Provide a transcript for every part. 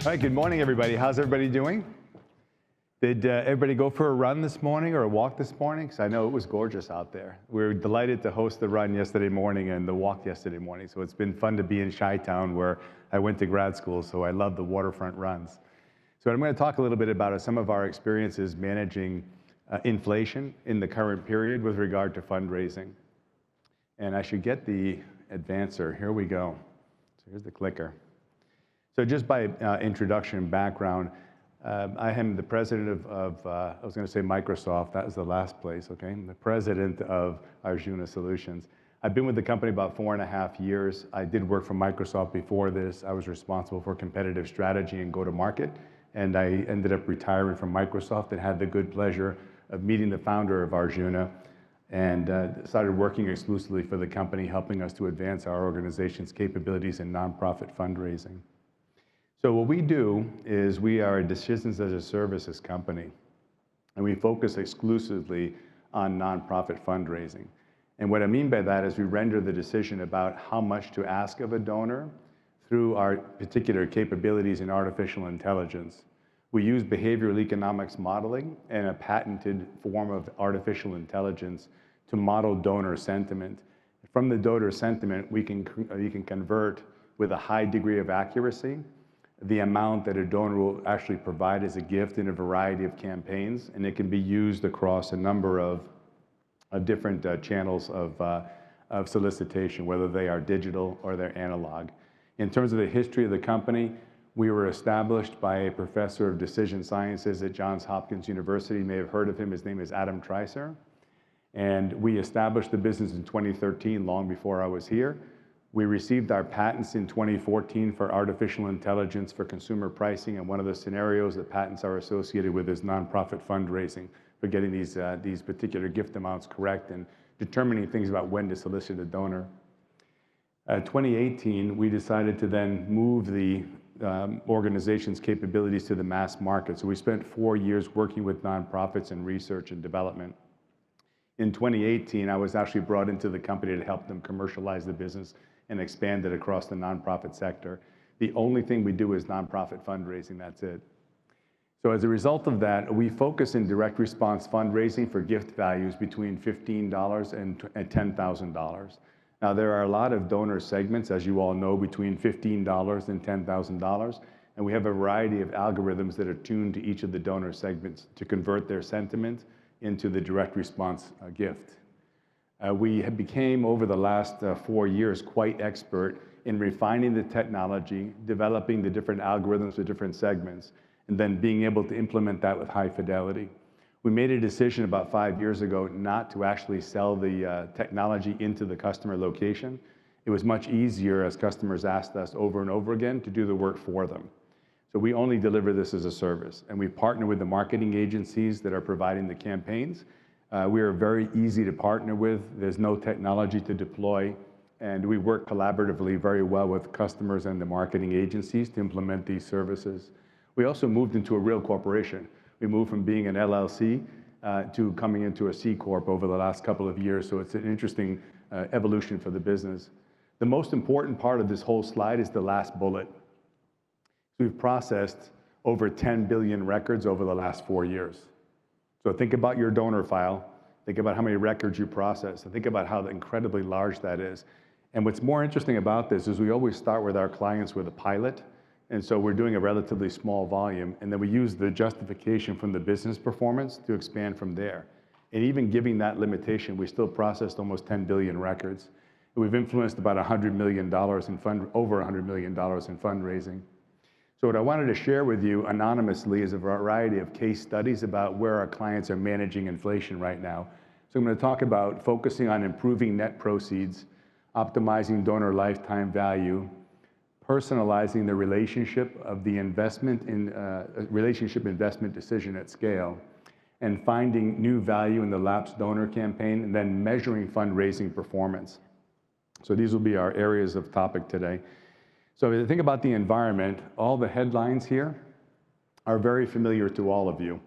All right, good morning, everybody. How's everybody doing? Did everybody go for a run this morning or a walk this morning? Because I know it was gorgeous out there. We were delighted to host the run yesterday morning and the walk yesterday morning. So it's been fun to be in Chi-Town, where I went to grad school, so I love the waterfront runs. So I'm going to talk a little bit about some of our experiences managing inflation in the current period with regard to fundraising. And I should get the advancer. Here we go. So here's the clicker. So just by introduction and background, I am the president of I was going to say Microsoft, that was the last place, okay? I'm the president of Arjuna Solutions. I've been with the company about 4.5 years. I did work for Microsoft before this. I was responsible for competitive strategy and go-to-market, and I ended up retiring from Microsoft and had the good pleasure of meeting the founder of Arjuna and started working exclusively for the company, helping us to advance our organization's capabilities in nonprofit fundraising. So what we do is we are a decisions as a services company, and we focus exclusively on nonprofit fundraising. And what I mean by that is we render the decision about how much to ask of a donor through our particular capabilities in artificial intelligence. We use behavioral economics modeling and a patented form of artificial intelligence to model donor sentiment. From the donor sentiment, you can convert with a high degree of accuracy the amount that a donor will actually provide as a gift in a variety of campaigns, and it can be used across a number of different channels of solicitation, whether they are digital or they're analog. In terms of the history of the company, we were established by a professor of decision sciences at Johns Hopkins University. You may have heard of him. His name is Adam Treiser. And we established the business in 2013, long before I was here. We received our patents in 2014 for artificial intelligence for consumer pricing, and one of the scenarios that patents are associated with is nonprofit fundraising, for getting these particular gift amounts correct and determining things about when to solicit a donor. 2018, we decided to then move the organization's capabilities to the mass market. So we spent 4 years working with nonprofits in research and development. In 2018, I was actually brought into the company to help them commercialize the business and expand it across the nonprofit sector. The only thing we do is nonprofit fundraising, that's it. So as a result of that, we focus in direct response fundraising for gift values between $15 and $10,000. Now, there are a lot of donor segments, as you all know, between $15 and $10,000, and we have a variety of algorithms that are tuned to each of the donor segments to convert their sentiment into the direct response gift. We became, over the last 4 years, quite expert in refining the technology, developing the different algorithms for different segments, and then being able to implement that with high fidelity. We made a decision about 5 years ago not to actually sell the technology into the customer location. It was much easier, as customers asked us over and over again, to do the work for them. So we only deliver this as a service, and we partner with the marketing agencies that are providing the campaigns. We are very easy to partner with. There's no technology to deploy, and we work collaboratively very well with customers and the marketing agencies to implement these services. We also moved into a real corporation. We moved from being an LLC to coming into a C Corp over the last couple of years, so it's an interesting evolution for the business. The most important part of this whole slide is the last bullet. We've processed over 10 billion records over the last 4 years. So think about your donor file, think about how many records you process, and think about how incredibly large that is. And what's more interesting about this is we always start with our clients with a pilot, and so we're doing a relatively small volume, and then we use the justification from the business performance to expand from there. And even giving that limitation, we still processed almost 10 billion records. And we've influenced about $100 million over $100 million in fundraising. So what I wanted to share with you anonymously is a variety of case studies about where our clients are managing inflation right now. So I'm going to talk about focusing on improving net proceeds, optimizing donor lifetime value, personalizing the relationship of the investment in relationship investment decision at scale, and finding new value in the lapsed donor campaign, and then measuring fundraising performance. So these will be our areas of topic today. So if you think about the environment, all the headlines here are very familiar to all of you.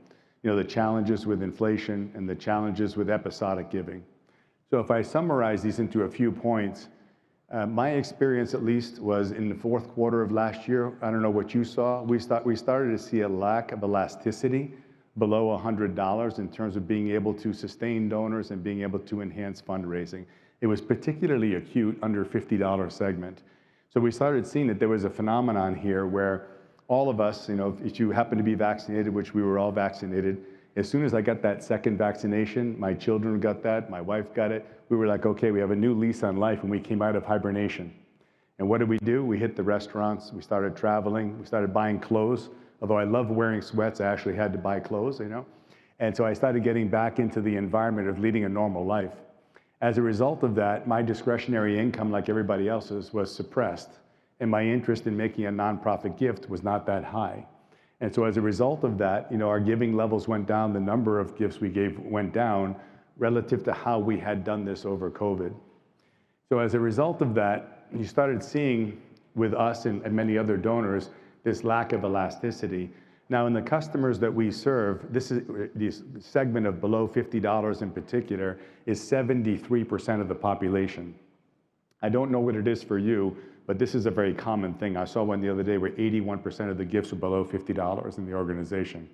You know, the challenges with inflation and the challenges with episodic giving. So if I summarize these into a few points, My experience, at least, was in the fourth quarter of last year. I don't know what you saw. We started to see a lack of elasticity below $100 in terms of being able to sustain donors and being able to enhance fundraising. It was particularly acute under $50 segment. So we started seeing that there was a phenomenon here where all of us, if you happen to be vaccinated, which we were all vaccinated, as soon as I got that second vaccination, my children got that, my wife got it, we were like, okay, we have a new lease on life, and we came out of hibernation. And what did we do? We hit the restaurants, we started traveling, we started buying clothes. Although I love wearing sweats, I actually had to buy clothes, And so I started getting back into the environment of leading a normal life. As a result of that, my discretionary income, like everybody else's, was suppressed. And my interest in making a nonprofit gift was not that high. And so as a result of that, our giving levels went down, the number of gifts we gave went down relative to how we had done this over COVID. So as a result of that, you started seeing with us and many other donors, this lack of elasticity. Now in the customers that we serve, this segment of below $50 in particular is 73% of the population. I don't know what it is for you, but this is a very common thing. I saw one the other day where 81% of the gifts were below $50 in the organization.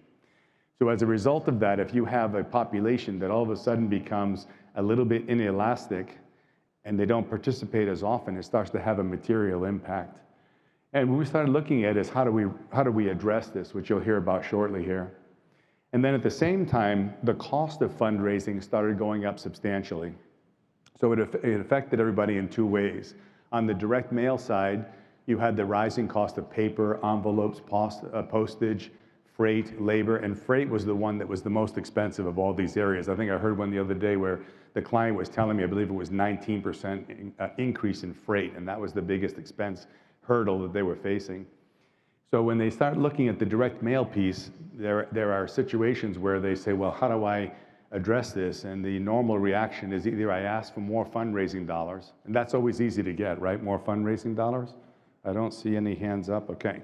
So as a result of that, if you have a population that all of a sudden becomes a little bit inelastic and they don't participate as often, it starts to have a material impact. And what we started looking at is how do we address this, which you'll hear about shortly here. And then at the same time, the cost of fundraising started going up substantially. So it affected everybody in two ways. On the direct mail side, you had the rising cost of paper, envelopes, postage, freight, labor, and freight was the one that was the most expensive of all these areas. I think I heard one the other day where the client was telling me, I believe it was 19% increase in freight, and that was the biggest expense hurdle that they were facing. So when they start looking at the direct mail piece, there are situations where they say, well, how do I address this? And the normal reaction is either I ask for more fundraising dollars, and that's always easy to get, right? More fundraising dollars? I don't see any hands up, okay.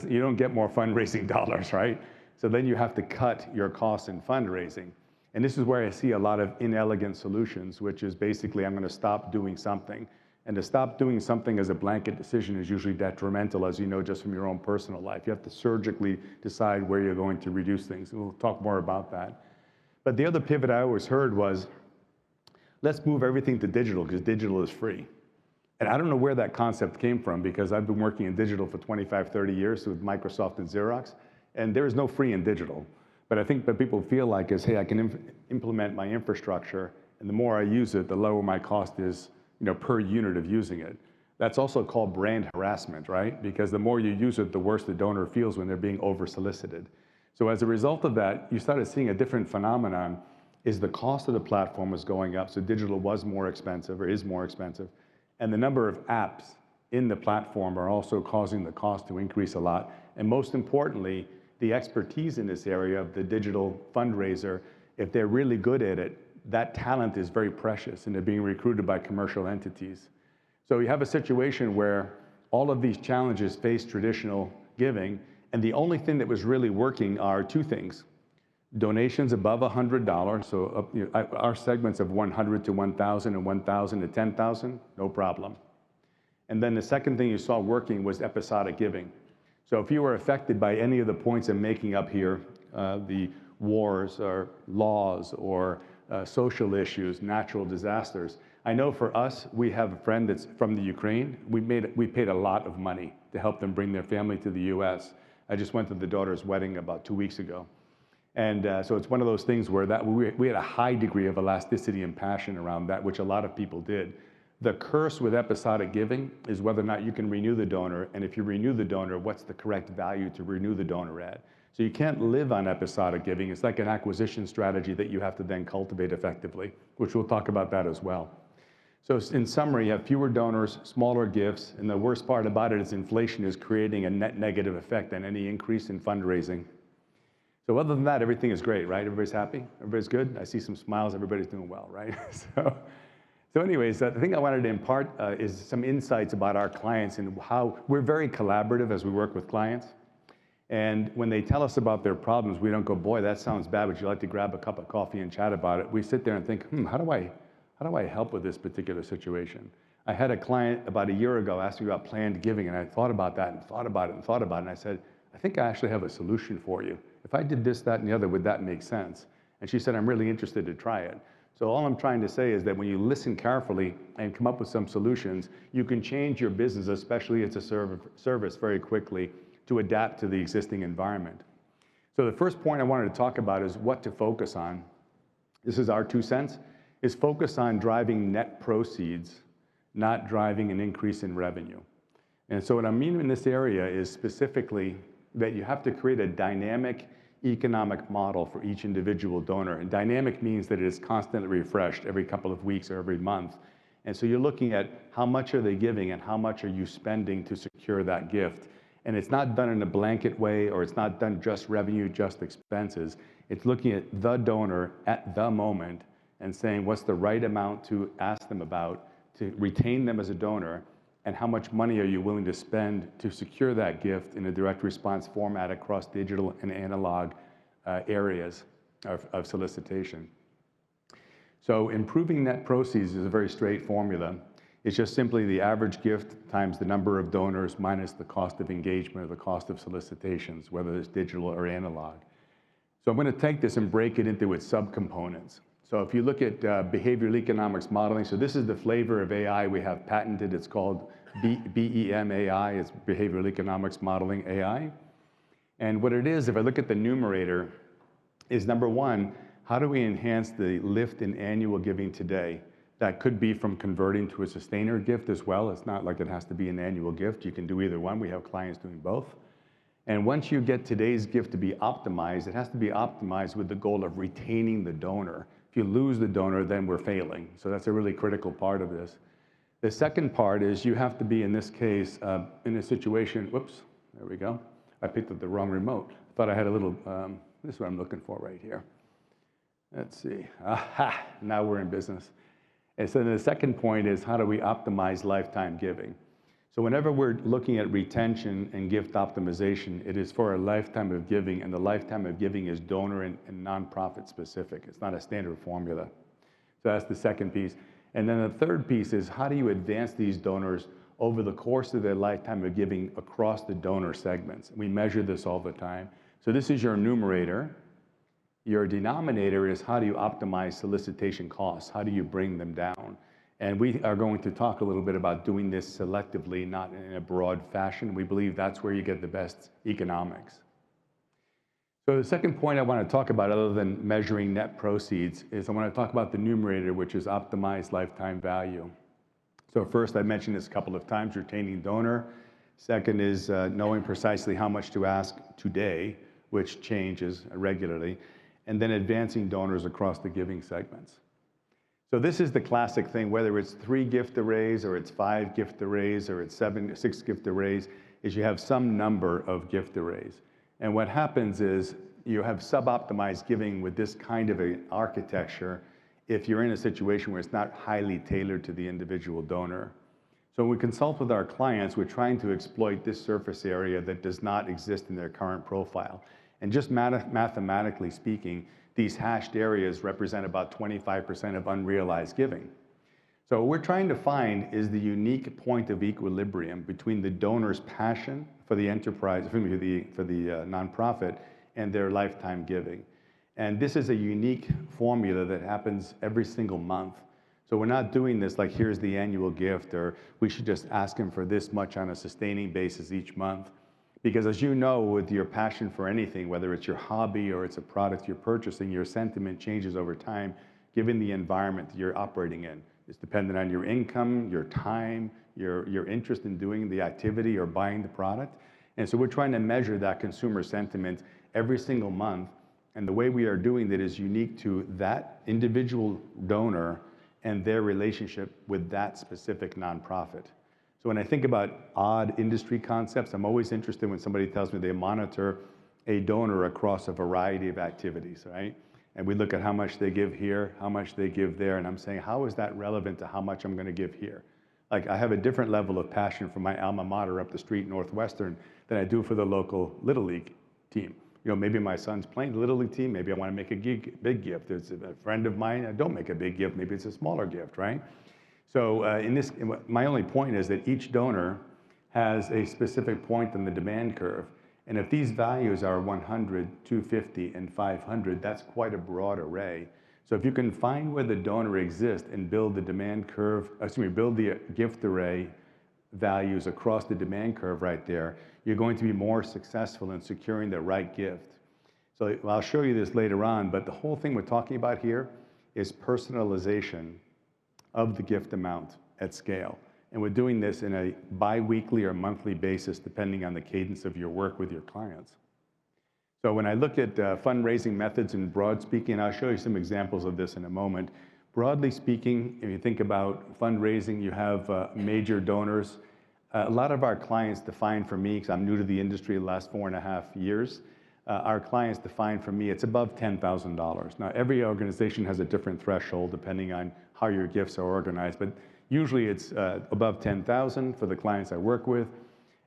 You don't get more fundraising dollars, right? So then you have to cut your costs in fundraising. And this is where I see a lot of inelegant solutions, which is basically I'm gonna stop doing something. And to stop doing something as a blanket decision is usually detrimental, as you know, just from your own personal life. You have to surgically decide where you're going to reduce things. We'll talk more about that. But the other pivot I always heard was, let's move everything to digital because digital is free. And I don't know where that concept came from because I've been working in digital for 25, 30 years with Microsoft and Xerox, and there is no free in digital. But I think what people feel like is, hey, I can implement my infrastructure, and the more I use it, the lower my cost is, per unit of using it. That's also called brand harassment, right? Because the more you use it, the worse the donor feels when they're being over-solicited. So as a result of that, you started seeing a different phenomenon, is the cost of the platform was going up, so digital was more expensive, or is more expensive, and the number of apps in the platform are also causing the cost to increase a lot. And most importantly, the expertise in this area of the digital fundraiser, if they're really good at it, that talent is very precious and they're being recruited by commercial entities. So you have a situation where all of these challenges face traditional giving, and the only thing that was really working are two things. Donations above $100, so our segments of 100 to 1,000 and 1,000 to 10,000, no problem. And then the second thing you saw working was episodic giving. So if you were affected by any of the points I'm making up here, the wars or laws or social issues, natural disasters, I know for us, we have a friend that's from the Ukraine. We paid a lot of money to help them bring their family to the US. I just went to the daughter's wedding about 2 weeks ago. And so it's one of those things where we had a high degree of elasticity and passion around that, which a lot of people did. The curse with episodic giving is whether or not you can renew the donor, and if you renew the donor, what's the correct value to renew the donor at? So you can't live on episodic giving. It's like an acquisition strategy that you have to then cultivate effectively, which we'll talk about that as well. So in summary, you have fewer donors, smaller gifts, and the worst part about it is inflation is creating a net negative effect on any increase in fundraising. So other than that, everything is great, right? Everybody's happy? Everybody's good? I see some smiles, everybody's doing well, right? So anyways, the thing I wanted to impart is some insights about our clients and how we're very collaborative as we work with clients. And when they tell us about their problems, we don't go, boy, that sounds bad, would you like to grab a cup of coffee and chat about it? We sit there and think, how do I help with this particular situation? I had a client about a year ago ask me about planned giving, and I thought about that and thought about it and thought about it, and I said, I think I actually have a solution for you. If I did this, that, and the other, would that make sense? And she said, I'm really interested to try it. So all I'm trying to say is that when you listen carefully and come up with some solutions, you can change your business, especially as a service, very quickly to adapt to the existing environment. So the first point I wanted to talk about is what to focus on. This is our 2 cents, is focus on driving net proceeds, not driving an increase in revenue. And so what I mean in this area is specifically that you have to create a dynamic economic model for each individual donor. And dynamic means that it is constantly refreshed every couple of weeks or every month. And so you're looking at how much are they giving and how much are you spending to secure that gift. And it's not done in a blanket way, or it's not done just revenue, just expenses. It's looking at the donor at the moment and saying what's the right amount to ask them about to retain them as a donor, and how much money are you willing to spend to secure that gift in a direct response format across digital and analog areas of solicitation. So improving net proceeds is a very straight formula. It's just simply the average gift times the number of donors minus the cost of engagement or the cost of solicitations, whether it's digital or analog. So I'm going to take this and break it into its subcomponents. So if you look at behavioral economics modeling, so this is the flavor of AI we have patented. It's called BEM AI. It's behavioral economics modeling AI. And what it is, if I look at the numerator, is number one, how do we enhance the lift in annual giving today? That could be from converting to a sustainer gift as well. It's not like it has to be an annual gift. You can do either one. We have clients doing both. And once you get today's gift to be optimized, it has to be optimized with the goal of retaining the donor. If you lose the donor, then we're failing. So that's a really critical part of this. The second part is you have to be, in this case, in a situation, whoops, there we go. I picked up the wrong remote. Thought I had a little, this is what I'm looking for right here. Let's see, aha, now we're in business. And so the second point is how do we optimize lifetime giving? So whenever we're looking at retention and gift optimization, it is for a lifetime of giving, and the lifetime of giving is donor and nonprofit specific. It's not a standard formula. So that's the second piece. And then the third piece is how do you advance these donors over the course of their lifetime of giving across the donor segments? We measure this all the time. So this is your numerator. Your denominator is how do you optimize solicitation costs? How do you bring them down? And we are going to talk a little bit about doing this selectively, not in a broad fashion. We believe that's where you get the best economics. So the second point I want to talk about, other than measuring net proceeds, is I want to talk about the numerator, which is optimized lifetime value. So first, I mentioned this a couple of times, retaining donor. Second is knowing precisely how much to ask today, which changes regularly. And then advancing donors across the giving segments. So this is the classic thing, whether it's 3 gift arrays or it's 5 gift arrays or it's 6 gift arrays, is you have some number of gift arrays. And what happens is you have sub-optimized giving with this kind of an architecture if you're in a situation where it's not highly tailored to the individual donor. So when we consult with our clients, we're trying to exploit this surface area that does not exist in their current profile. And just mathematically speaking, these hashed areas represent about 25% of unrealized giving. So what we're trying to find is the unique point of equilibrium between the donor's passion for the enterprise, for the nonprofit, and their lifetime giving. And this is a unique formula that happens every single month. So we're not doing this like here's the annual gift, or we should just ask them for this much on a sustaining basis each month. Because as you know, with your passion for anything, whether it's your hobby or it's a product you're purchasing, your sentiment changes over time, given the environment that you're operating in. It's dependent on your income, your time, your interest in doing the activity or buying the product. And so we're trying to measure that consumer sentiment every single month. And the way we are doing that is unique to that individual donor and their relationship with that specific nonprofit. So when I think about odd industry concepts, I'm always interested when somebody tells me they monitor a donor across a variety of activities, right? And we look at how much they give here, how much they give there, and I'm saying, how is that relevant to how much I'm going to give here? Like, I have a different level of passion for my alma mater up the street, Northwestern, than I do for the local Little League team. You know, maybe my son's playing the Little League team, maybe I want to make a big gift. It's a friend of mine, I don't make a big gift, maybe it's a smaller gift, right? So my only point is that each donor has a specific point in the demand curve. And if these values are 100, 250, and 500, that's quite a broad array. So if you can find where the donor exists and build the demand curve, build the gift array values across the demand curve right there, you're going to be more successful in securing the right gift. So I'll show you this later on, but the whole thing we're talking about here is personalization of the gift amount at scale. And we're doing this in a bi-weekly or monthly basis, depending on the cadence of your work with your clients. So when I look at fundraising methods in broad speaking, I'll show you some examples of this in a moment. Broadly speaking, if you think about fundraising, you have major donors. A lot of our clients define for me, because I'm new to the industry the last 4.5 years, our clients define for me, it's above $10,000. Now, every organization has a different threshold depending on how your gifts are organized, but usually it's above 10,000 for the clients I work with.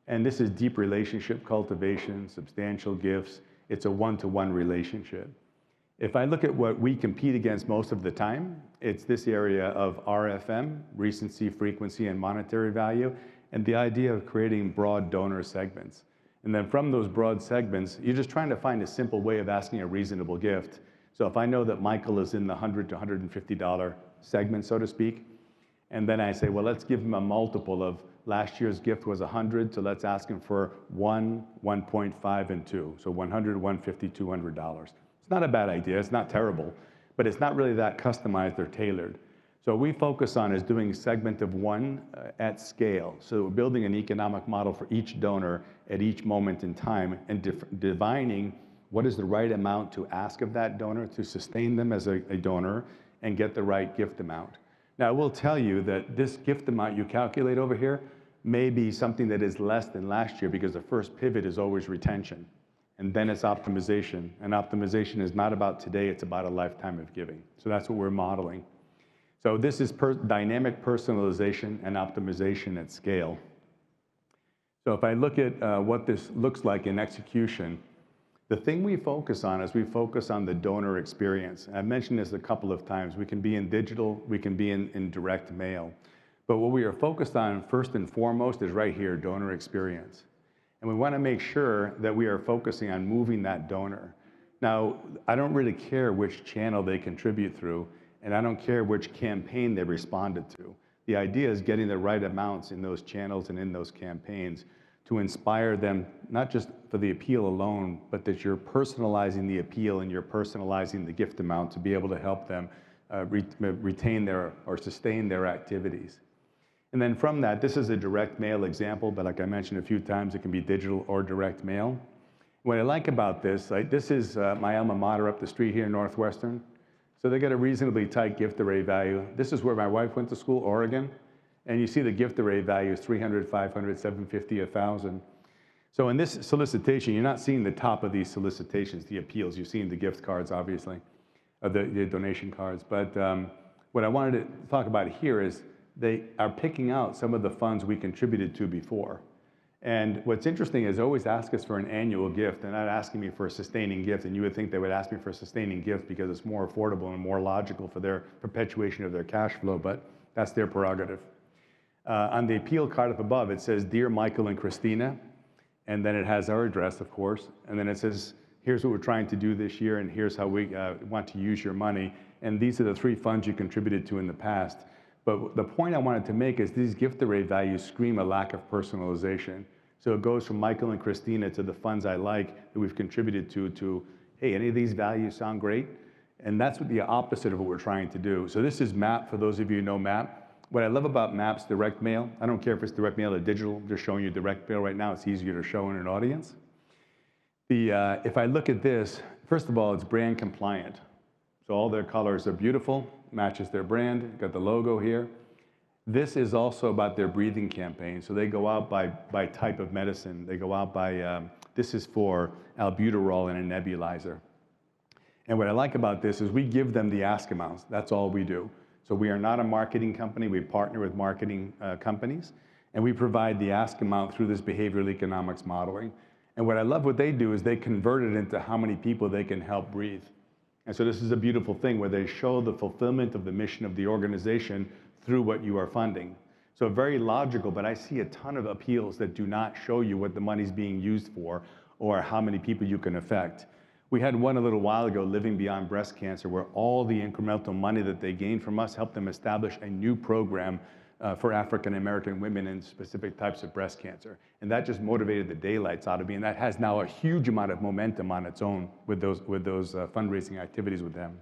And this is deep relationship cultivation, substantial gifts. It's a one-to-one relationship. If I look at what we compete against most of the time, it's this area of RFM, recency, frequency, and monetary value, and the idea of creating broad donor segments. And then from those broad segments, you're just trying to find a simple way of asking a reasonable gift. So if I know that Michael is in the $100 to $150 segment, so to speak, and then I say, well, let's give him a multiple of last year's gift was 100, so let's ask him for 1, 1.5, and 2. So 100, 150, $200. It's not a bad idea, it's not terrible, but it's not really that customized or tailored. So what we focus on is doing segment of one at scale. So we're building an economic model for each donor at each moment in time and divining what is the right amount to ask of that donor to sustain them as a donor and get the right gift amount. Now, I will tell you that this gift amount you calculate over here may be something that is less than last year because the first pivot is always retention. And then it's optimization. And optimization is not about today, it's about a lifetime of giving. So that's what we're modeling. So this is dynamic personalization and optimization at scale. So if I look at what this looks like in execution, the thing we focus on is we focus on the donor experience. I've mentioned this a couple of times. We can be in digital, we can be in direct mail. But what we are focused on first and foremost is right here, donor experience. And we want to make sure that we are focusing on moving that donor. Now, I don't really care which channel they contribute through, and I don't care which campaign they responded to. The idea is getting the right amounts in those channels and in those campaigns to inspire them, not just for the appeal alone, but that you're personalizing the appeal and you're personalizing the gift amount to be able to help them retain or sustain their activities. And then from that, this is a direct mail example, but like I mentioned a few times, it can be digital or direct mail. What I like about this, this is my alma mater up the street here in Northwestern. So they get a reasonably tight gift array value. This is where my wife went to school, Oregon. And you see the gift array value is 300, 500, 750, 1,000. So in this solicitation, you're not seeing the top of these solicitations, the appeals. You're seeing the gift cards, obviously, the donation cards. But what I wanted to talk about here is they are picking out some of the funds we contributed to before. And what's interesting is they always ask us for an annual gift. They're not asking me for a sustaining gift, and you would think they would ask me for a sustaining gift because it's more affordable and more logical for their perpetuation of their cash flow, but that's their prerogative. On the appeal card up above, it says, Dear Michael and Christina, and then it has our address, of course, and then it says, here's what we're trying to do this year, and here's how we want to use your money, and these are the 3 funds you contributed to in the past. But the point I wanted to make is these gift array values scream a lack of personalization. So it goes from Michael and Christina to the funds I like that we've contributed to, hey, any of these values sound great? And that's what the opposite of what we're trying to do. So this is MAP, for those of you who know MAP. What I love about MAP's direct mail, I don't care if it's direct mail or digital, I'm just showing you direct mail right now, it's easier to show in an audience. If I look at this, first of all, it's brand compliant. So all their colors are beautiful, matches their brand, got the logo here. This is also about their breathing campaign. So they go out by type of medicine. They go out by, this is for albuterol in a nebulizer. And what I like about this is we give them the ask amounts. That's all we do. So we are not a marketing company. We partner with marketing companies, and we provide the ask amount through this behavioral economics modeling. And what I love what they do is they convert it into how many people they can help breathe. And so this is a beautiful thing where they show the fulfillment of the mission of the organization through what you are funding. So very logical, but I see a ton of appeals that do not show you what the money's being used for or how many people you can affect. We had one a little while ago, Living Beyond Breast Cancer, where all the incremental money that they gained from us helped them establish a new program for African American women in specific types of breast cancer. And that just motivated the daylights out of me, and that has now a huge amount of momentum on its own with those fundraising activities with them.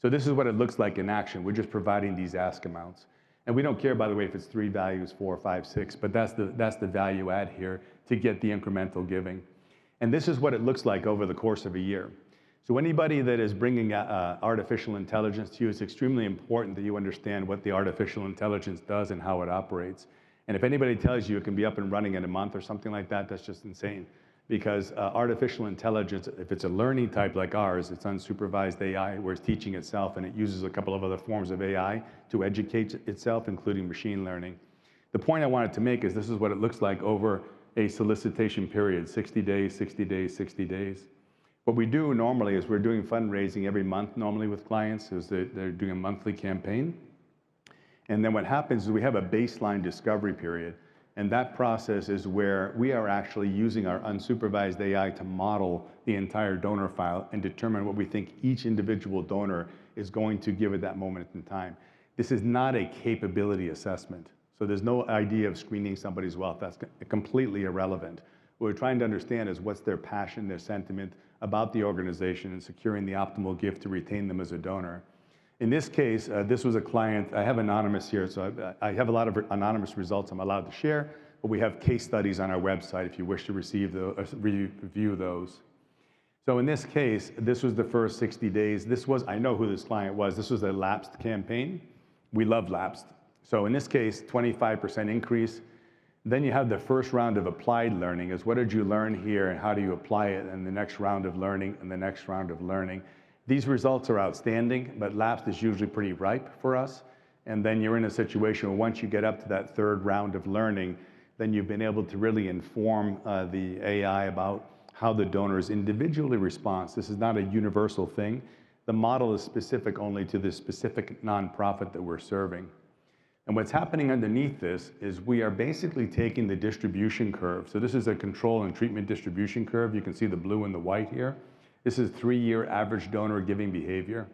So this is what it looks like in action. We're just providing these ask amounts. And we don't care, by the way, if it's 3 values, 4, 5, 6, but that's the value add here to get the incremental giving. And this is what it looks like over the course of a year. So anybody that is bringing artificial intelligence to you, it's extremely important that you understand what the artificial intelligence does and how it operates. And if anybody tells you it can be up and running in a month or something like that, that's just insane. Because artificial intelligence, if it's a learning type like ours, it's unsupervised AI, where it's teaching itself, and it uses a couple of other forms of AI to educate itself, including machine learning. The point I wanted to make is this is what it looks like over a solicitation period, 60 days, 60 days, 60 days. What we do normally is we're doing fundraising every month normally with clients, is they're doing a monthly campaign. And then what happens is we have a baseline discovery period. And that process is where we are actually using our unsupervised AI to model the entire donor file and determine what we think each individual donor is going to give at that moment in time. This is not a capability assessment. So there's no idea of screening somebody's wealth. That's completely irrelevant. What we're trying to understand is what's their passion, their sentiment about the organization, and securing the optimal gift to retain them as a donor. In this case, this was a client. I have anonymous here, so I have a lot of anonymous results I'm allowed to share, but we have case studies on our website if you wish to review those. So in this case, this was the first 60 days. I know who this client was. This was a lapsed campaign. We love lapsed. So in this case, 25% increase. Then you have the first round of applied learning, is what did you learn here and how do you apply it in the next round of learning and the next round of learning. These results are outstanding, but lapsed is usually pretty ripe for us. And then you're in a situation where once you get up to that third round of learning, then you've been able to really inform the AI about how the donors individually respond. This is not a universal thing. The model is specific only to the specific nonprofit that we're serving. And what's happening underneath this is we are basically taking the distribution curve. So this is a control and treatment distribution curve. You can see the blue and the white here. This is 3-year average donor giving behavior.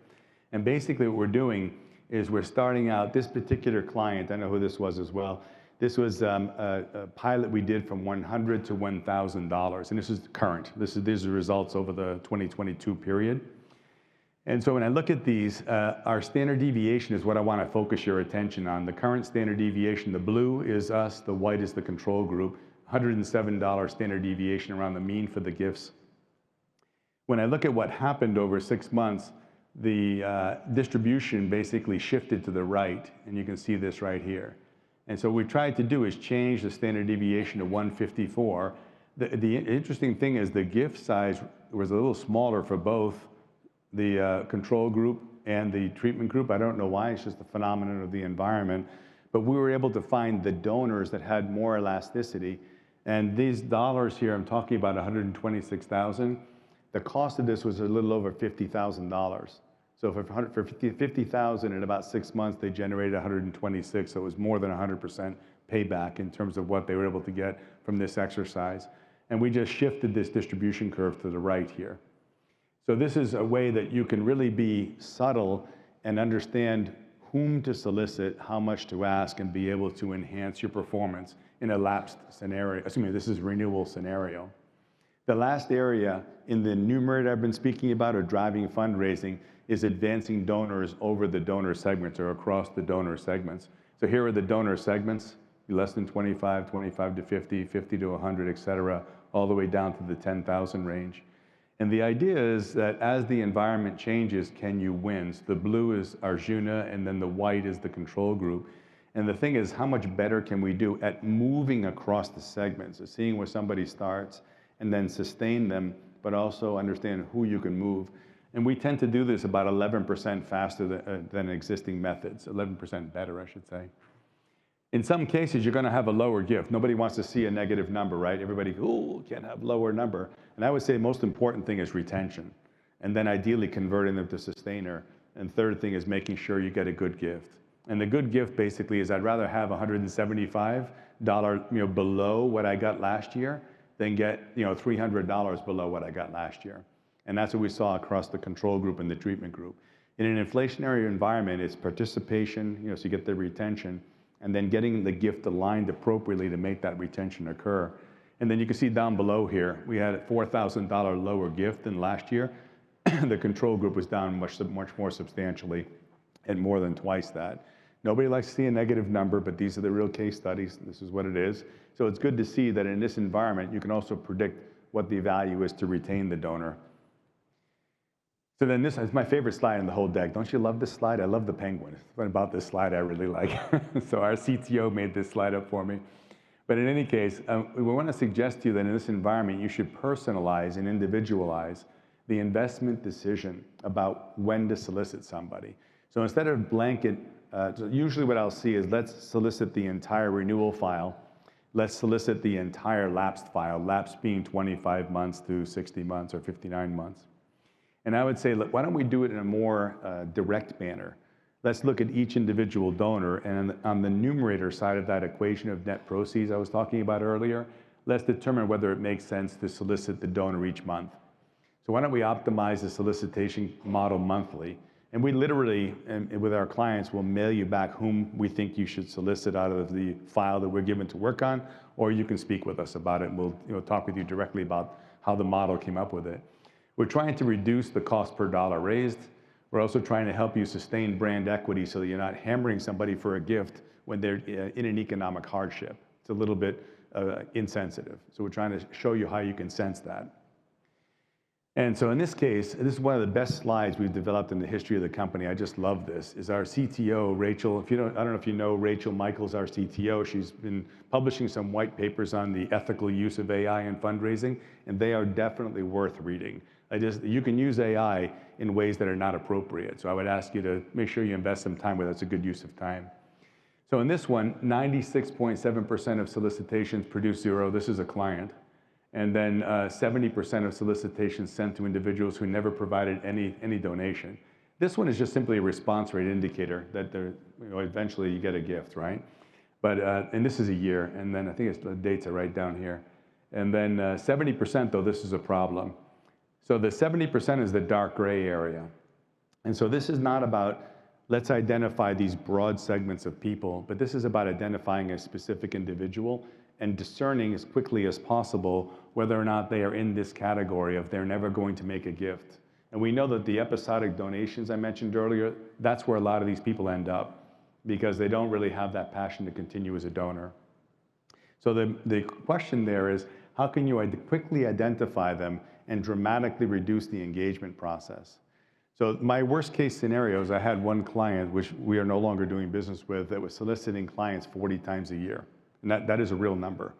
And basically what we're doing is we're starting out this particular client. I know who this was as well. This was a pilot we did from $100 to $1,000. And this is current. These are the results over the 2022 period. And so when I look at these, our standard deviation is what I want to focus your attention on. The current standard deviation, the blue is us, the white is the control group, $107 standard deviation around the mean for the gifts. When I look at what happened over 6 months, the distribution basically shifted to the right, and you can see this right here. And so what we tried to do is change the standard deviation to 154. The interesting thing is the gift size was a little smaller for both the control group and the treatment group. I don't know why, it's just a phenomenon of the environment. But we were able to find the donors that had more elasticity. And these dollars here, I'm talking about 126,000. The cost of this was a little over $50,000. So for 50,000 in about 6 months, they generated 126. So it was more than 100% payback in terms of what they were able to get from this exercise. And we just shifted this distribution curve to the right here. So this is a way that you can really be subtle and understand whom to solicit, how much to ask, and be able to enhance your performance in a lapsed scenario. This is renewal scenario. The last area in the numerator I've been speaking about, or driving fundraising, is advancing donors over the donor segments or across the donor segments. So here are the donor segments, less than 25, 25 to 50, 50 to 100, et cetera, all the way down to the 10,000 range. And the idea is that as the environment changes, can you win? So the blue is Arjuna, and then the white is the control group. And the thing is, how much better can we do at moving across the segments, so seeing where somebody starts and then sustain them, but also understand who you can move. And we tend to do this about 11% faster than existing methods, 11% better, I should say. In some cases, you're going to have a lower gift. Nobody wants to see a negative number, right? Everybody, oh, can't have lower number. And I would say the most important thing is retention, and then ideally converting them to sustainer. And third thing is making sure you get a good gift. And the good gift basically is I'd rather have $175, below what I got last year than get, $300 below what I got last year. And that's what we saw across the control group and the treatment group. In an inflationary environment, it's participation, so you get the retention, and then getting the gift aligned appropriately to make that retention occur. And then you can see down below here, we had a $4,000 lower gift than last year. The control group was down much more substantially and more than twice that. Nobody likes to see a negative number, but these are the real case studies. This is what it is. So it's good to see that in this environment, you can also predict what the value is to retain the donor. So then this is my favorite slide in the whole deck. Don't you love this slide? I love the penguin. What about this slide I really like? So our CTO made this slide up for me. But in any case, we want to suggest to you that in this environment, you should personalize and individualize the investment decision about when to solicit somebody. So instead of blanket, usually what I'll see is let's solicit the entire renewal file. Let's solicit the entire lapsed file, lapsed being 25 months to 60 months or 59 months. And I would say, look, why don't we do it in a more direct manner? Let's look at each individual donor, and on the numerator side of that equation of net proceeds I was talking about earlier, let's determine whether it makes sense to solicit the donor each month. So why don't we optimize the solicitation model monthly? And we literally, with our clients, will mail you back whom we think you should solicit out of the file that we're given to work on, or you can speak with us about it, and we'll talk with you directly about how the model came up with it. We're trying to reduce the cost per dollar raised. We're also trying to help you sustain brand equity so that you're not hammering somebody for a gift when they're in an economic hardship. It's a little bit insensitive. So we're trying to show you how you can sense that. And so in this case, this is one of the best slides we've developed in the history of the company. I just love this. Is our CTO, Rachel. I don't know if you know Rachel Michaels, our CTO. She's been publishing some white papers on the ethical use of AI in fundraising, and they are definitely worth reading. You can use AI in ways that are not appropriate. So I would ask you to make sure you invest some time with it. It's a good use of time. So in this one, 96.7% of solicitations produce zero. This is a client. And then 70% of solicitations sent to individuals who never provided any donation. This one is just simply a response rate indicator that eventually you get a gift, right? But and this is a year, and then I think the dates are right down here. And then 70% though, this is a problem. So the 70% is the dark gray area. And so this is not about let's identify these broad segments of people, but this is about identifying a specific individual and discerning as quickly as possible whether or not they are in this category of they're never going to make a gift. And we know that the episodic donations I mentioned earlier, that's where a lot of these people end up because they don't really have that passion to continue as a donor. So the question there is, how can you quickly identify them and dramatically reduce the engagement process? So my worst case scenario is I had one client, which we are no longer doing business with, that was soliciting clients 40 times a year. And that is a real number.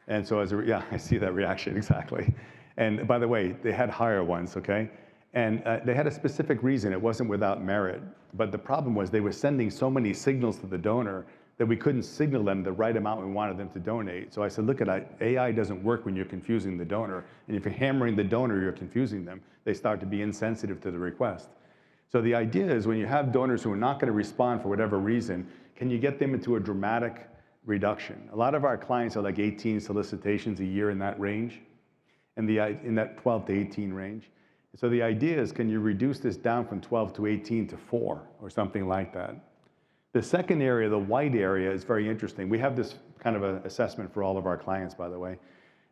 And so yeah, I see that reaction, exactly. And by the way, they had higher ones, okay? And they had a specific reason. It wasn't without merit. But the problem was they were sending so many signals to the donor that we couldn't signal them the right amount we wanted them to donate. So I said, look, AI doesn't work when you're confusing the donor. And if you're hammering the donor, you're confusing them. They start to be insensitive to the request. So the idea is when you have donors who are not going to respond for whatever reason, can you get them into a dramatic reduction? A lot of our clients are like 18 solicitations a year in that range, and in that 12 to 18 range. So the idea is, can you reduce this down from 12 to 18 to 4 or something like that? The second area, the white area, is very interesting. We have this kind of an assessment for all of our clients, by the way.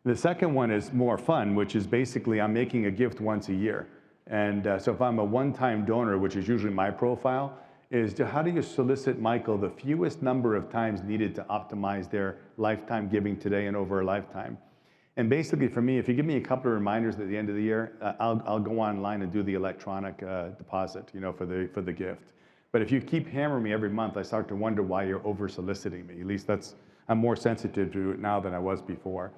The second one is more fun, which is basically I'm making a gift once a year. And so if I'm a one-time donor, which is usually my profile, is how do you solicit Michael the fewest number of times needed to optimize their lifetime giving today and over a lifetime? And basically for me, if you give me a couple of reminders at the end of the year, I'll go online and do the electronic deposit, for the gift. But if you keep hammering me every month, I start to wonder why you're over soliciting me. At least I'm more sensitive to it now than I was before.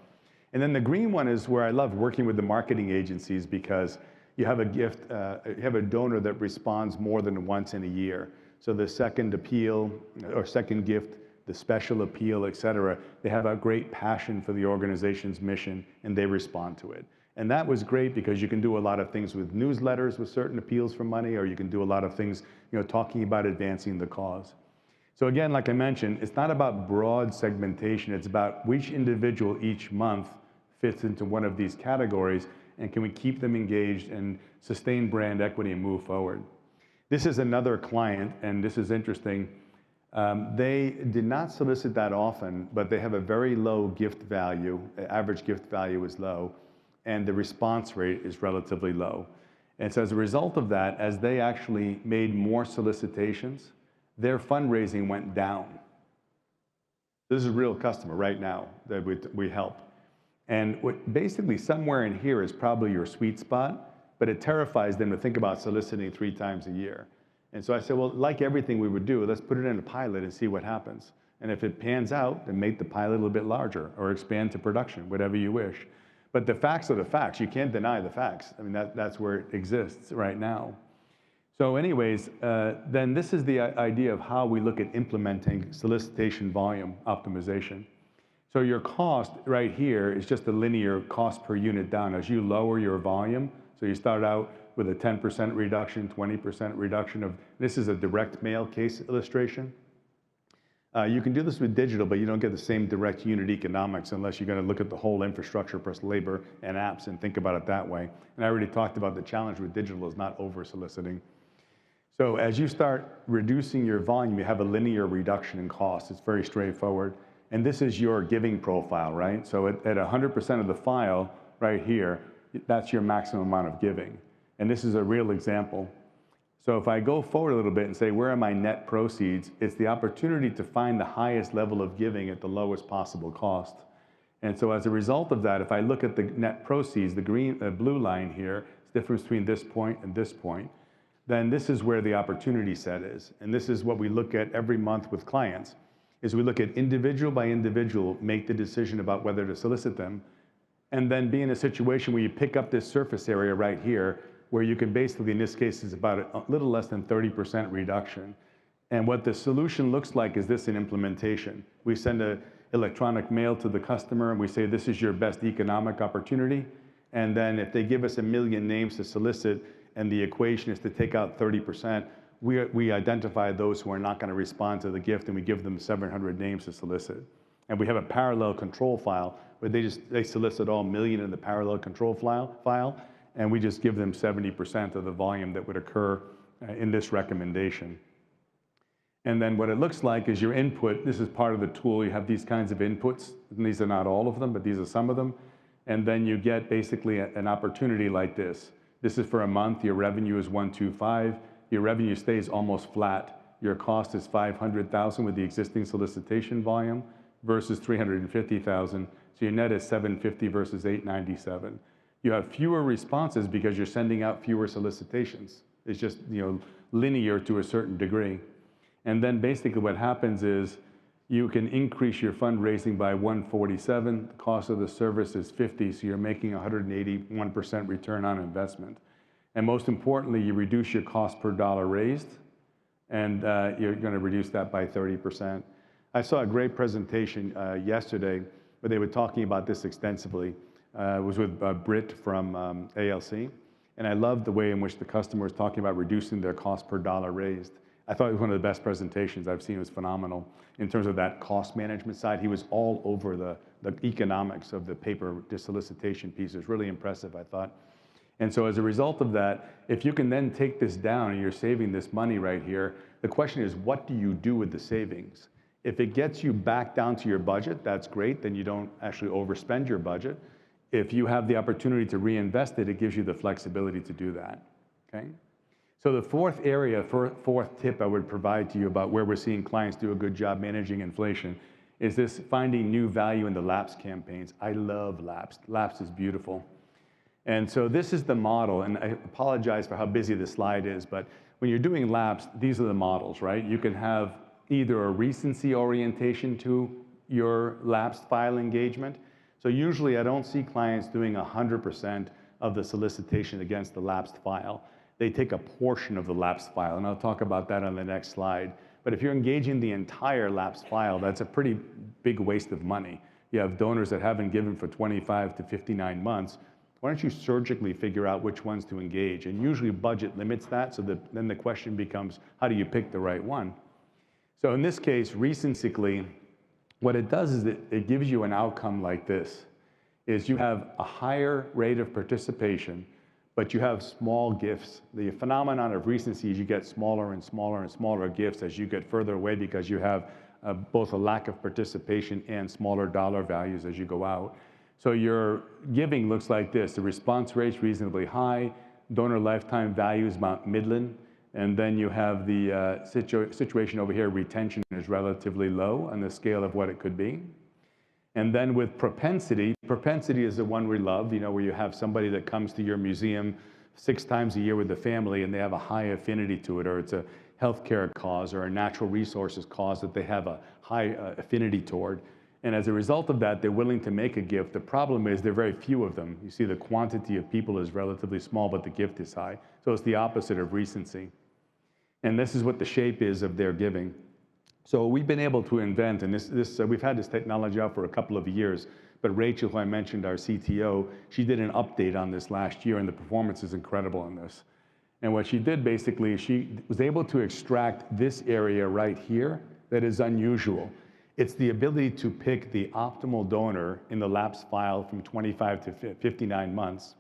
And then the green one is where I love working with the marketing agencies because you have a gift, you have a donor that responds more than once in a year. So the second appeal or second gift, the special appeal, et cetera, they have a great passion for the organization's mission and they respond to it. And that was great because you can do a lot of things with newsletters with certain appeals for money, or you can do a lot of things, talking about advancing the cause. So again, like I mentioned, it's not about broad segmentation. It's about which individual each month fits into one of these categories, and can we keep them engaged and sustain brand equity and move forward. This is another client, and this is interesting. They did not solicit that often, but they have a very low gift value. The average gift value is low, and the response rate is relatively low. And so as a result of that, as they actually made more solicitations, their fundraising went down. This is a real customer right now that we help. And basically somewhere in here is probably your sweet spot, but it terrifies them to think about soliciting 3 times a year. And so I said, well, like everything we would do, let's put it in a pilot and see what happens. And if it pans out, then make the pilot a little bit larger or expand to production, whatever you wish. But the facts are the facts. You can't deny the facts. I mean, that's where it exists right now. So anyways, then this is the idea of how we look at implementing solicitation volume optimization. So your cost right here is just a linear cost per unit down. As you lower your volume, so you start out with a 10% reduction, 20% reduction of, this is a direct mail case illustration. You can do this with digital, but you don't get the same direct unit economics unless you're going to look at the whole infrastructure plus labor and apps and think about it that way. And I already talked about the challenge with digital is not over soliciting. So as you start reducing your volume, you have a linear reduction in cost. It's very straightforward. And this is your giving profile, right? So at 100% of the file right here, that's your maximum amount of giving. And this is a real example. So if I go forward a little bit and say, where are my net proceeds? It's the opportunity to find the highest level of giving at the lowest possible cost. And so as a result of that, if I look at the net proceeds, the blue line here, it's the difference between this point and this point, then this is where the opportunity set is. And this is what we look at every month with clients, is we look at individual by individual, make the decision about whether to solicit them, and then be in a situation where you pick up this surface area right here, where you can basically, in this case, is about a little less than 30% reduction. And what the solution looks like is this in implementation. We send an electronic mail to the customer and we say, this is your best economic opportunity. And then if they give us 1 million names to solicit and the equation is to take out 30%, we identify those who are not going to respond to the gift and we give them 700 names to solicit. And we have a parallel control file where they solicit all 1 million in the parallel control file, and we just give them 70% of the volume that would occur in this recommendation. And then what it looks like is your input. This is part of the tool. You have these kinds of inputs, and these are not all of them, but these are some of them. And then you get basically an opportunity like this. This is for a month. Your revenue is 125. Your revenue stays almost flat. Your cost is 500,000 with the existing solicitation volume versus 350,000. So your net is 750 versus 897. You have fewer responses because you're sending out fewer solicitations. It's just, linear to a certain degree. And then basically what happens is you can increase your fundraising by 147. The cost of the service is 50, so you're making 181% return on investment. And most importantly, you reduce your cost per dollar raised, and you're going to reduce that by 30%. I saw a great presentation yesterday where they were talking about this extensively. It was with Britt from ALC, and I loved the way in which the customer was talking about reducing their cost per dollar raised. I thought it was one of the best presentations I've seen. It was phenomenal in terms of that cost management side. He was all over the economics of the paper solicitation piece. It was really impressive, I thought. And so as a result of that, if you can then take this down and you're saving this money right here, the question is, what do you do with the savings? If it gets you back down to your budget, that's great. Then you don't actually overspend your budget. If you have the opportunity to reinvest it, it gives you the flexibility to do that, okay? So the fourth tip I would provide to you about where we're seeing clients do a good job managing inflation is this finding new value in the lapse campaigns. I love lapse. Lapse is beautiful. And so this is the model, and I apologize for how busy the slide is, but when you're doing lapse, these are the models, right? You can have either a recency orientation to your lapsed file engagement. So usually I don't see clients doing 100% of the solicitation against the lapsed file. They take a portion of the lapsed file, and I'll talk about that on the next slide. But if you're engaging the entire lapsed file, that's a pretty big waste of money. You have donors that haven't given for 25 to 59 months. Why don't you surgically figure out which ones to engage? And usually budget limits that, so that then the question becomes, how do you pick the right one? So in this case, recency, what it does is it gives you an outcome like this, is you have a higher rate of participation, but you have small gifts. The phenomenon of recency is you get smaller and smaller and smaller gifts as you get further away because you have both a lack of participation and smaller dollar values as you go out. So your giving looks like this. The response rate's reasonably high, donor lifetime value is about midland, and then you have the situation over here, retention is relatively low on the scale of what it could be. And then with propensity is the one we love, you know, where you have somebody that comes to your museum 6 times a year with the family and they have a high affinity to it, or it's a healthcare cause or a natural resources cause that they have a high affinity toward. And as a result of that, they're willing to make a gift. The problem is there are very few of them. You see the quantity of people is relatively small, but the gift is high. So it's the opposite of recency. And this is what the shape is of their giving. So we've been able to invent, and we've had this technology out for a couple of years, but Rachel, who I mentioned, our CTO, she did an update on this last year, and the performance is incredible on this. And what she did basically, she was able to extract this area right here that is unusual. It's the ability to pick the optimal donor in the lapse file from 25 to 59 months,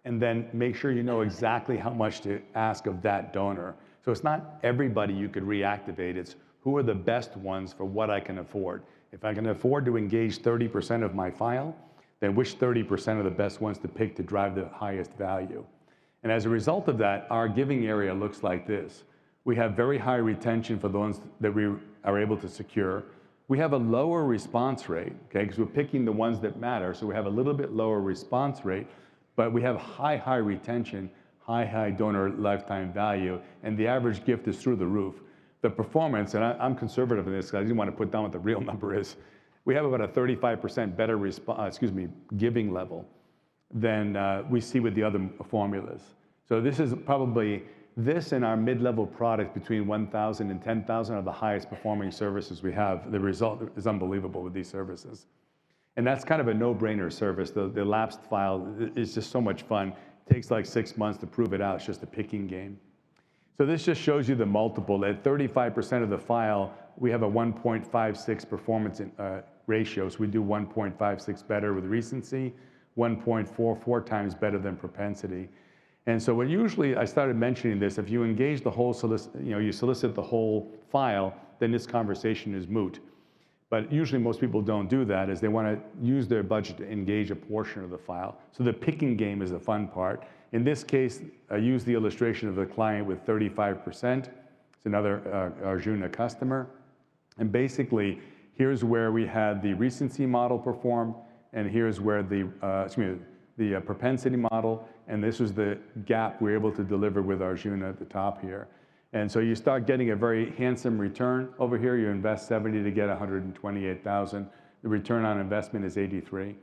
and then make sure you know exactly how much to ask of that donor. So it's not everybody you could reactivate, it's who are the best ones for what I can afford. If I can afford to engage 30% of my file, then which 30% are the best ones to pick to drive the highest value? And as a result of that, our giving area looks like this. We have very high retention for the ones that we are able to secure. We have a lower response rate, okay, because we're picking the ones that matter, so we have a little bit lower response rate, but we have high retention, high donor lifetime value, and the average gift is through the roof. The performance, and I'm conservative in this because I didn't want to put down what the real number is, we have about a 35% better giving level than we see with the other formulas. So this is probably, this and our mid-level product between 1,000 and 10,000 are the highest performing services we have. The result is unbelievable with these services. And that's kind of a no-brainer service. The lapsed file is just so much fun. It takes like 6 months to prove it out. It's just a picking game. So this just shows you the multiple. At 35% of the file, we have a 1.56 performance ratio. So we do 1.56 better with recency, 1.44 times better than propensity. And so when usually I started mentioning this, if you engage the whole, you solicit the whole file, then this conversation is moot. But usually most people don't do that, as they want to use their budget to engage a portion of the file. So the picking game is the fun part. In this case, I use the illustration of the client with 35%. It's another Arjuna customer. And basically, here's where we had the recency model perform, and here's where the propensity model, and this was the gap we were able to deliver with Arjuna at the top here. And so you start getting a very handsome return over here. You invest 70 to get 128,000. The return on investment is 83.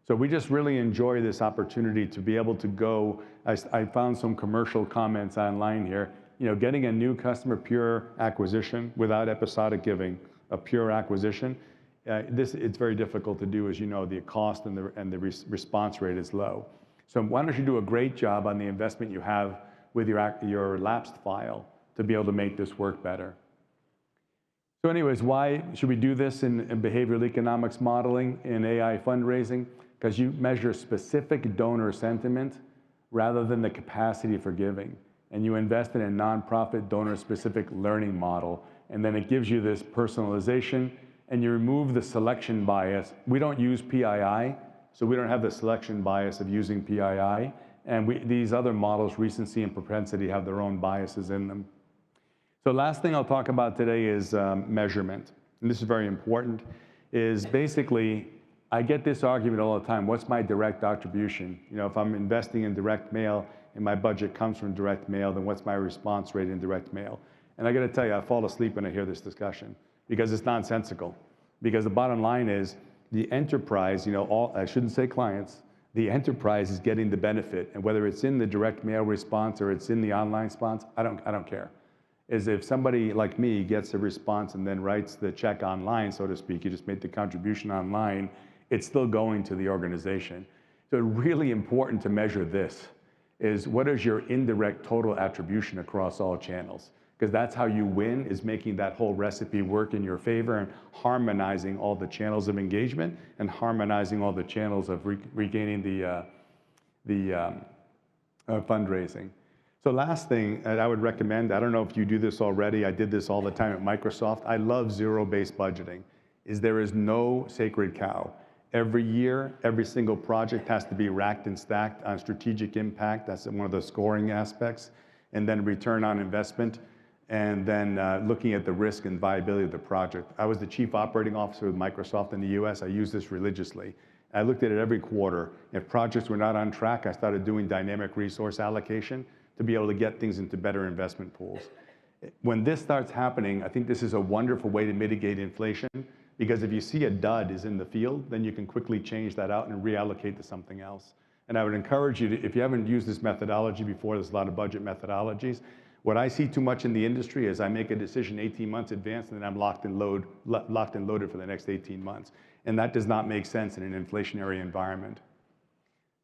So we just really enjoy this opportunity to be able to go. I found some commercial comments online here. You know, getting a new customer, pure acquisition without episodic giving, a pure acquisition. It's very difficult to do, as you know. The cost and the response rate is low. So why don't you do a great job on the investment you have with your lapsed file to be able to make this work better. So anyways, why should we do this in behavioral economics modeling in AI fundraising? Because you measure specific donor sentiment rather than the capacity for giving. And you invest in a nonprofit donor-specific learning model, and then it gives you this personalization, and you remove the selection bias. We don't use PII, so we don't have the selection bias of using PII, and these other models, recency and propensity, have their own biases in them. So last thing I'll talk about today is measurement. And this is very important, is basically, I get this argument all the time. What's my direct attribution? You know, if I'm investing in direct mail and my budget comes from direct mail, then what's my response rate in direct mail? And I got to tell you, I fall asleep when I hear this discussion because it's nonsensical. Because the bottom line is the enterprise, you know, I shouldn't say clients, the enterprise is getting the benefit. And whether it's in the direct mail response or it's in the online response, I don't care. Is if somebody like me gets a response and then writes the check online, so to speak, you just made the contribution online, it's still going to the organization. So really important to measure this is what is your indirect total attribution across all channels? because that's how you win, is making that whole recipe work in your favor and harmonizing all the channels of engagement and harmonizing all the channels of regaining the fundraising. So last thing that I would recommend, I don't know if you do this already, I did this all the time at Microsoft, I love zero-based budgeting, is there is no sacred cow. Every year, every single project has to be racked and stacked on strategic impact, that's one of the scoring aspects, and then return on investment, and then looking at the risk and viability of the project. I was the chief operating officer with Microsoft in the US, I use this religiously. I looked at it every quarter. If projects were not on track, I started doing dynamic resource allocation to be able to get things into better investment pools. When this starts happening, I think this is a wonderful way to mitigate inflation, because if you see a dud is in the field, then you can quickly change that out and reallocate to something else. And I would encourage you to, if you haven't used this methodology before, there's a lot of budget methodologies. What I see too much in the industry is I make a decision 18 months advance and then I'm locked and loaded for the next 18 months. And that does not make sense in an inflationary environment.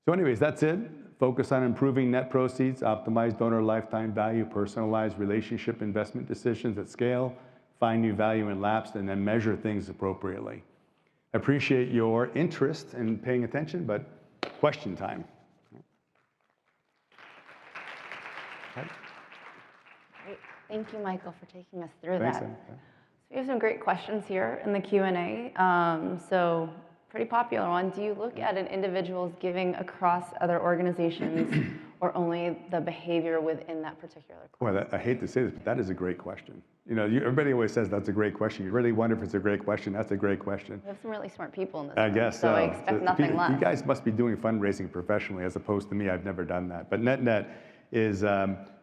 So anyways, that's it. Focus on improving net proceeds, optimize donor lifetime value, personalize relationship investment decisions at scale, find new value in lapsed, and then measure things appropriately. I appreciate your interest in paying attention, but question time. Great. Thank you, Michael, for taking us through Thanks, that. Anne. So we have some great questions here in the Q&A. So pretty popular one. Do you look at an individual's giving across other organizations or only the behavior within that particular club? Well, I hate to say this, but that is a great question. You know, everybody always says that's a great question. You really wonder if it's a great question. That's a great question. We have some really smart people in this I room, guess so so. I expect nothing less. You guys must be doing fundraising professionally as opposed to me. I've never done that. But net is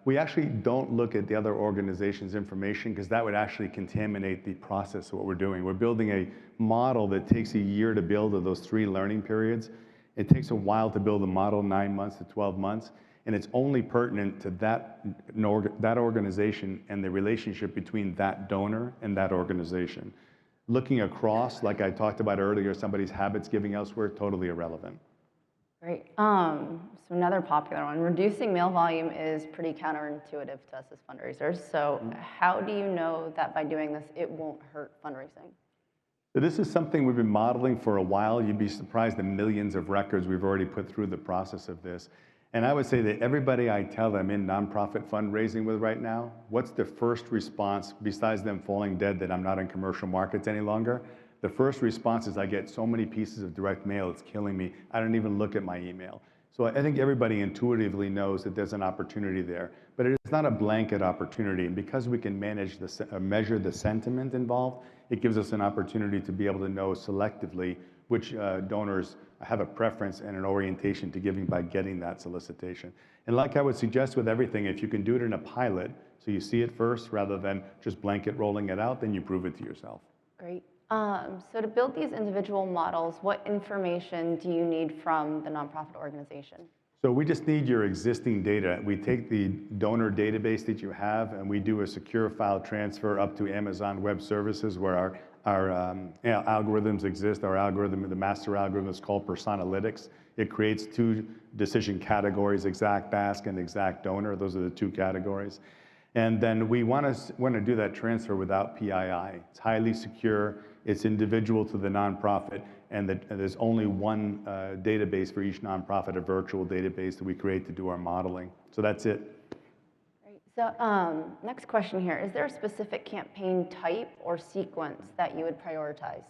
we actually don't look at the other organization's information because that would actually contaminate the process of what we're doing. We're building a model that takes a year to build of those 3 learning periods. It takes a while to build a model, 9 months to 12 months. And it's only pertinent to that organization and the relationship between that donor and that organization. Looking across, like I talked about earlier, somebody's habits giving elsewhere, totally irrelevant. Great. So another popular one, reducing mail volume is pretty counterintuitive to us as fundraisers. So how do you know that by doing this, it won't hurt fundraising? So this is something we've been modeling for a while. You'd be surprised the millions of records we've already put through the process of this. And I would say that everybody I tell them in nonprofit fundraising with right now, what's the first response besides them falling dead that I'm not in commercial markets any longer? The first response is I get so many pieces of direct mail, it's killing me. I don't even look at my email. So I think everybody intuitively knows that there's an opportunity there, but it is not a blanket opportunity. And because we can measure the sentiment involved, it gives us an opportunity to be able to know selectively which donors have a preference and an orientation to giving by getting that solicitation. And like I would suggest with everything, if you can do it in a pilot, so you see it first rather than just blanket rolling it out, then you prove it to yourself. Great. So to build these individual models, what information do you need from the nonprofit organization? So we just need your existing data. We take the donor database that you have and we do a secure file transfer up to Amazon Web Services where our algorithms exist. Our algorithm, the master algorithm, is called Personalytics. It creates 2 decision categories, exact ask and exact donor. Those are the 2 categories. And then we want to do that transfer without PII. It's highly secure. It's individual to the nonprofit, and there's only one database for each nonprofit, a virtual database that we create to do our modeling. So that's it. Great. So next question here, is there a specific campaign type or sequence that you would prioritize?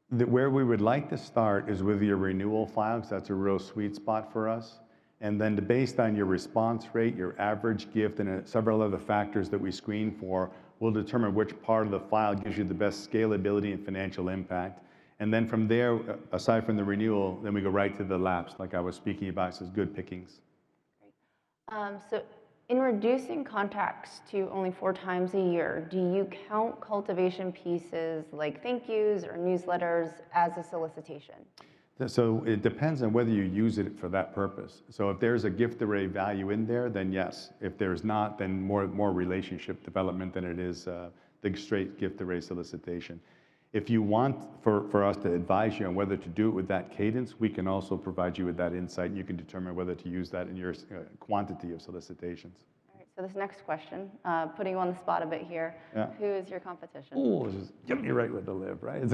Where we would like to start is with your renewal file, because that's a real sweet spot for us. And then based on your response rate, your average gift, and several other factors that we screen for, we'll determine which part of the file gives you the best scalability and financial impact. And then from there, aside from the renewal, then we go right to the lapse, like I was speaking about, so it's good pickings. Great. So in reducing contacts to only 4 times a year, do you count cultivation pieces like thank yous or newsletters as a solicitation? So it depends on whether you use it for that purpose. So if there's a gift array value in there, then yes. If there's not, then more relationship development than it is the straight gift array solicitation. If you want for us to advise you on whether to do it with that cadence, we can also provide you with that insight. You can determine whether to use that in your quantity of solicitations. All right, So this next question, putting you on the spot a bit here, Yeah. who is your competition? Oh, just get me right with the live, right?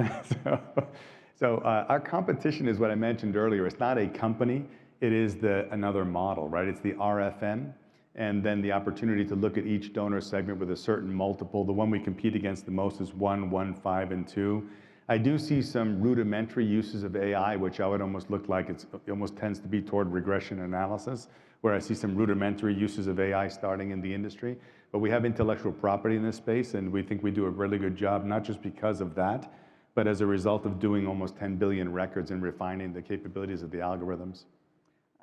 So our competition is what I mentioned earlier. It's not a company, it is another model, right? It's the RFM, and then the opportunity to look at each donor segment with a certain multiple. The one we compete against the most is 1, 1, 5, and 2. I do see some rudimentary uses of AI, which I would almost look like it almost tends to be toward regression analysis, where I see some rudimentary uses of AI starting in the industry. But we have intellectual property in this space, and we think we do a really good job, not just because of that, but as a result of doing almost 10 billion records and refining the capabilities of the algorithms.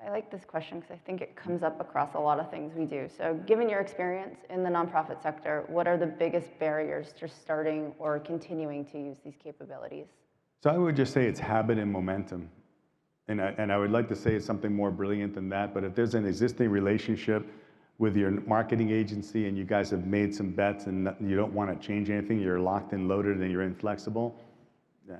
I like this question because I think it comes up across a lot of things we do. So given your experience in the nonprofit sector, what are the biggest barriers to starting or continuing to use these capabilities? So I would just say it's habit and momentum. And I would like to say it's something more brilliant than that, but if there's an existing relationship with your marketing agency and you guys have made some bets and you don't want to change anything, you're locked and loaded and you're inflexible,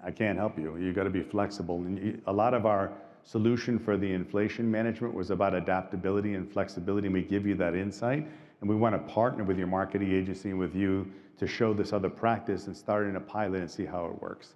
I can't help you. You got to be flexible. And a lot of our solution for the inflation management was about adaptability and flexibility, and we give you that insight. And we want to partner with your marketing agency and with you to show this other practice and start in a pilot and see how it works.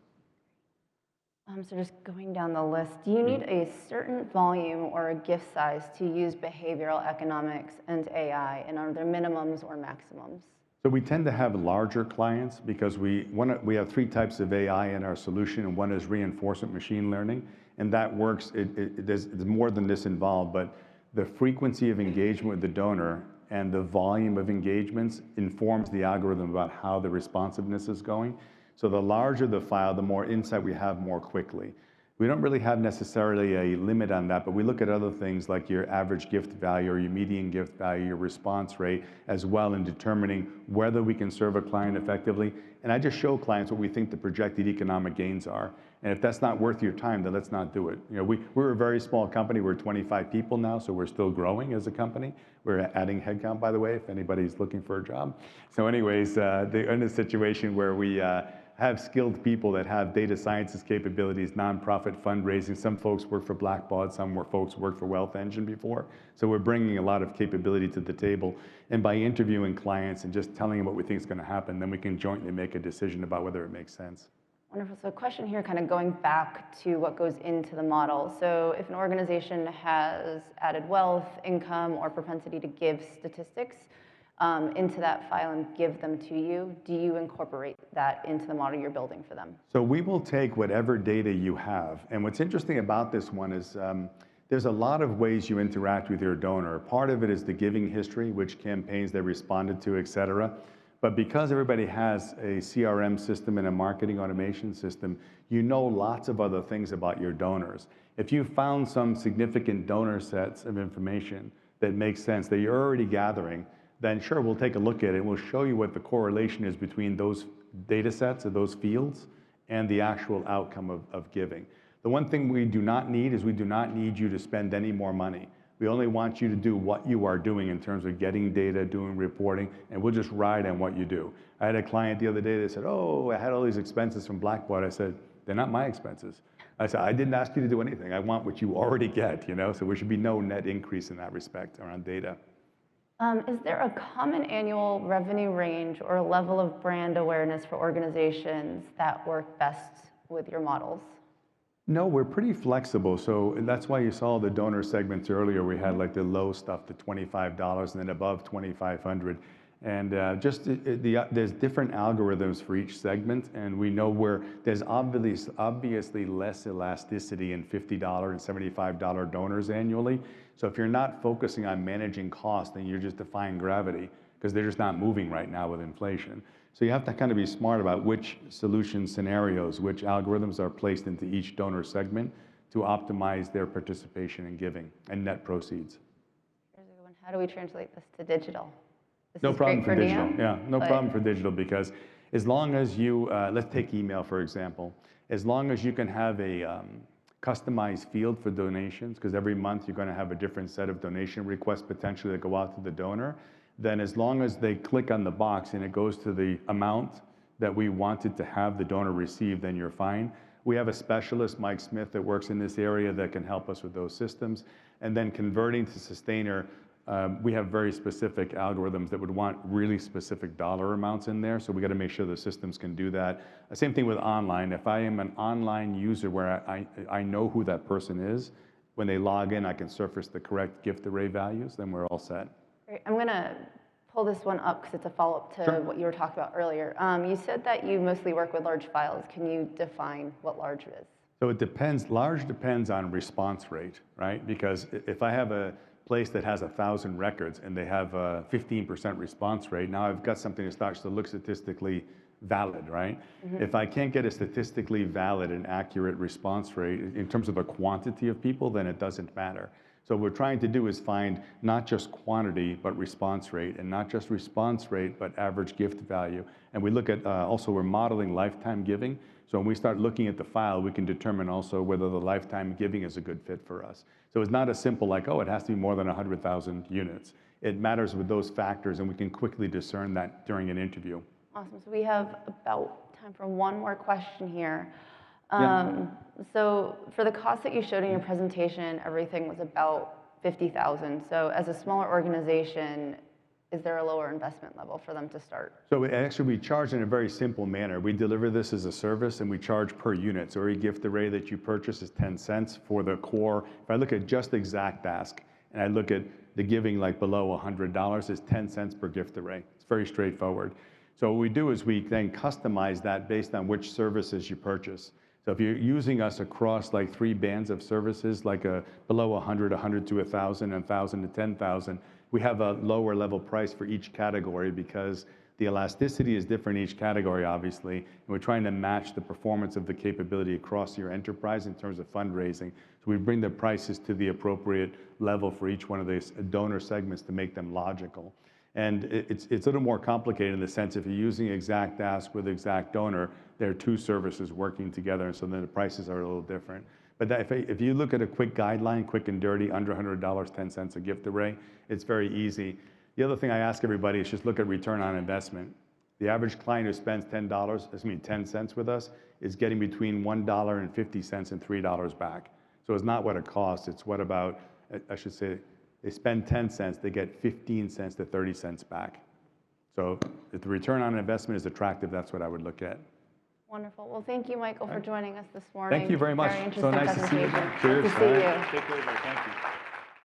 So just going down the list, do you need a certain volume or a gift size to use behavioral economics and AI, and are there minimums or maximums? So we tend to have larger clients because we have 3 types of AI in our solution, and one is reinforcement machine learning, and that works. There's more than this involved, but the frequency of engagement with the donor and the volume of engagements informs the algorithm about how the responsiveness is going. So the larger the file, the more insight we have more quickly. We don't really have necessarily a limit on that, but we look at other things like your average gift value or your median gift value, your response rate as well in determining whether we can serve a client effectively. And I just show clients what we think the projected economic gains are. And if that's not worth your time, then let's not do it. You know, we're a very small company. We're 25 people now, so we're still growing as a company. We're adding headcount, by the way, if anybody's looking for a job. So anyways, they're in a situation where we have skilled people that have data sciences capabilities, nonprofit fundraising. Some folks work for Blackbaud, some folks work for Wealth Engine before. So we're bringing a lot of capability to the table. And by interviewing clients and just telling them what we think is going to happen, then we can jointly make a decision about whether it makes sense. Wonderful. So a question here kind of going back to what goes into the model. So if an organization has added wealth, income, or propensity to give statistics into that file and give them to you, do you incorporate that into the model you're building for them? So we will take whatever data you have. And what's interesting about this one is there's a lot of ways you interact with your donor. Part of it is the giving history, which campaigns they responded to, et cetera. But because everybody has a CRM system and a marketing automation system, you know lots of other things about your donors. If you found some significant donor sets of information that makes sense that you're already gathering, then sure, we'll take a look at it and we'll show you what the correlation is between those data sets or those fields and the actual outcome of giving. The one thing we do not need is we do not need you to spend any more money. We only want you to do what you are doing in terms of getting data, doing reporting, and we'll just ride on what you do. I had a client the other day that said, oh, I had all these expenses from Blackbaud. I said, they're not my expenses. I said, I didn't ask you to do anything. I want what you already get, you know? So there should be no net increase in that respect around data. Is there a common annual revenue range or a level of brand awareness for organizations that work best with your models? No, we're pretty flexible. So that's why you saw the donor segments earlier. We had like the low stuff to $25 and then above $2,500. And there's different algorithms for each segment. And we know where there's obviously less elasticity in $50 and $75 donors annually. So if you're not focusing on managing cost, then you're just defying gravity because they're just not moving right now with inflation. So you have to kind of be smart about which solution scenarios, which algorithms are placed into each donor segment to optimize their participation in giving and net proceeds. Here's a good one. How do we translate this to digital? No problem for digital. Yeah, no problem for digital because as long as you, let's take email for example, as long as you can have a customized field for donations, because every month you're going to have a different set of donation requests potentially that go out to the donor, then as long as they click on the box and it goes to the amount that we wanted to have the donor receive, then you're fine. We have a specialist, Mike Smith, that works in this area that can help us with those systems. And then converting to sustainer, we have very specific algorithms that would want really specific dollar amounts in there. So we got to make sure the systems can do that. Same thing with online. If I am an online user where I know who that person is, when they log in, I can surface the correct gift array values, then we're all set. Great. I'm going to pull this one up because it's a follow-up to what you were talking about earlier. You said that you mostly work with large files. Can you define what large is? So it depends. Large depends on response rate, right? Because if I have a place that has 1,000 records and they have a 15% response rate, now I've got something that starts to look statistically valid, right? If I can't get a statistically valid and accurate response rate in terms of a quantity of people, then it doesn't matter. So what we're trying to do is find not just quantity, but response rate, and not just response rate, but average gift value. And we look at, also we're modeling lifetime giving. So when we start looking at the file, we can determine also whether the lifetime giving is a good fit for us. So it's not as simple like, oh, it has to be more than 100,000 units. It matters with those factors, and we can quickly discern that during an interview. Awesome. So we have about time for one more question here. Yeah. So for the cost that you showed in your presentation, everything was about 50,000. So as a smaller organization, is there a lower investment level for them to start? So actually, we charge in a very simple manner. We deliver this as a service, and we charge per unit. So every gift array that you purchase is 10 cents for the core. If I look at just exact ask, and I look at the giving like below $100, is 10 cents per gift array. It's very straightforward. So what we do is we then customize that based on which services you purchase. So if you're using us across like 3 bands of services, like below 100, 100 to 1,000, and 1,000 to 10,000, we have a lower level price for each category because the elasticity is different in each category, obviously, and we're trying to match the performance of the capability across your enterprise in terms of fundraising. So we bring the prices to the appropriate level for each one of these donor segments to make them logical. And it's a little more complicated in the sense if you're using exact ask with exact donor, there are 2 services working together, and so then the prices are a little different. But if you look at a quick guideline, quick and dirty, under $100, 10 cents a gift array, it's very easy. The other thing I ask everybody is just look at return on investment. The average client who spends 10 cents with us is getting between $1.50 and $3 back. So it's not what it costs, it's what about, I should say, they spend 10 cents, they get 15 cents to 30 cents back. So if the return on investment is attractive, that's what I would look at. Wonderful. Well, thank you, Michael, for joining us this morning. Thank you very much. Very interesting So nice to see you. presentation. Cheers. Good to see you. Take care, everybody. Thank you.